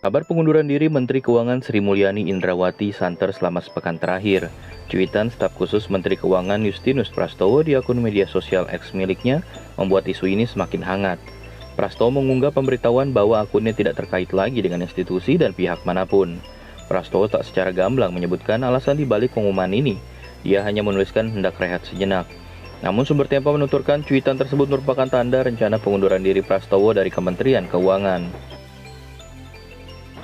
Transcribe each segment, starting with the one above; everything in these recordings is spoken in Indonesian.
Kabar pengunduran diri Menteri Keuangan Sri Mulyani Indrawati santer selama sepekan terakhir. Cuitan staf khusus Menteri Keuangan Justinus Prastowo di akun media sosial X miliknya membuat isu ini semakin hangat. Prastowo mengunggah pemberitahuan bahwa akunnya tidak terkait lagi dengan institusi dan pihak manapun. Prastowo tak secara gamblang menyebutkan alasan dibalik pengumuman ini. Dia hanya menuliskan hendak rehat sejenak. Namun sumber Tempo menuturkan cuitan tersebut merupakan tanda rencana pengunduran diri Prastowo dari Kementerian Keuangan.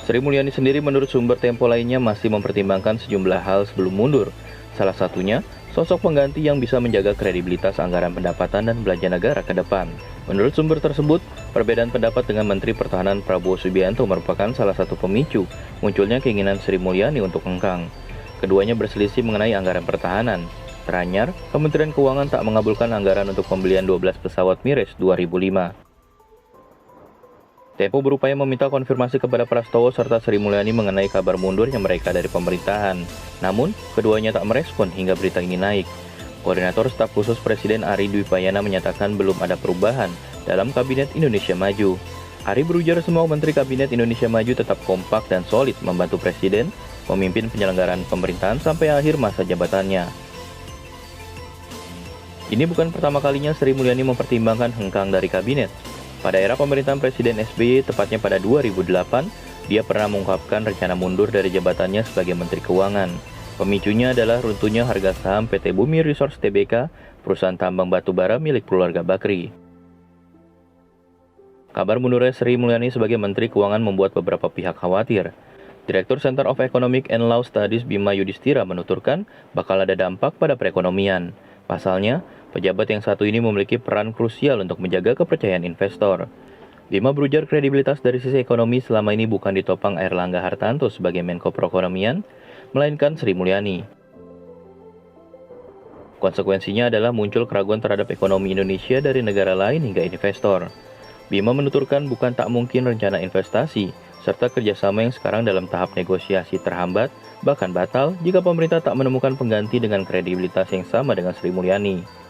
Sri Mulyani sendiri menurut sumber Tempo lainnya masih mempertimbangkan sejumlah hal sebelum mundur. Salah satunya, sosok pengganti yang bisa menjaga kredibilitas anggaran pendapatan dan belanja negara ke depan. Menurut sumber tersebut, perbedaan pendapat dengan Menteri Pertahanan Prabowo Subianto merupakan salah satu pemicu munculnya keinginan Sri Mulyani untuk hengkang. Keduanya berselisih mengenai anggaran pertahanan. Teranyar, Kementerian Keuangan tak mengabulkan anggaran untuk pembelian 12 pesawat Mires 2005. Tempo berupaya meminta konfirmasi kepada Prastowo serta Sri Mulyani mengenai kabar mundurnya mereka dari pemerintahan. Namun, keduanya tak merespon hingga berita ini naik. Koordinator Staf Khusus Presiden Ari Dwi Payana menyatakan belum ada perubahan dalam Kabinet Indonesia Maju. Ari berujar semua Menteri Kabinet Indonesia Maju tetap kompak dan solid membantu Presiden memimpin penyelenggaraan pemerintahan sampai akhir masa jabatannya. Ini bukan pertama kalinya Sri Mulyani mempertimbangkan hengkang dari kabinet. Pada era pemerintahan Presiden SBY, tepatnya pada 2008, dia pernah mengungkapkan rencana mundur dari jabatannya sebagai Menteri Keuangan. Pemicunya adalah runtuhnya harga saham PT Bumi Resource Tbk, perusahaan tambang batu bara milik keluarga Bakri. Kabar mundurnya Sri Mulyani sebagai Menteri Keuangan membuat beberapa pihak khawatir. Direktur Center of Economic and Law Studies Bima Yudhistira menuturkan bakal ada dampak pada perekonomian. Pasalnya, pejabat yang satu ini memiliki peran krusial untuk menjaga kepercayaan investor. Bima berujar kredibilitas dari sisi ekonomi selama ini bukan ditopang Airlangga Hartanto sebagai Menko Perekonomian, melainkan Sri Mulyani. Konsekuensinya adalah muncul keraguan terhadap ekonomi Indonesia dari negara lain hingga investor. Bima menuturkan bukan tak mungkin rencana investasi, serta kerjasama yang sekarang dalam tahap negosiasi terhambat, bahkan batal jika pemerintah tak menemukan pengganti dengan kredibilitas yang sama dengan Sri Mulyani.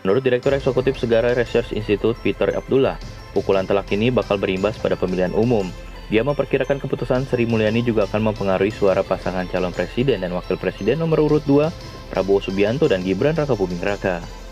Menurut Direktur Eksekutif Segara Research Institute Peter Abdullah, pukulan telak ini bakal berimbas pada pemilihan umum. Dia memperkirakan keputusan Sri Mulyani juga akan mempengaruhi suara pasangan calon presiden dan wakil presiden nomor urut 2, Prabowo Subianto dan Gibran Rakabuming Raka.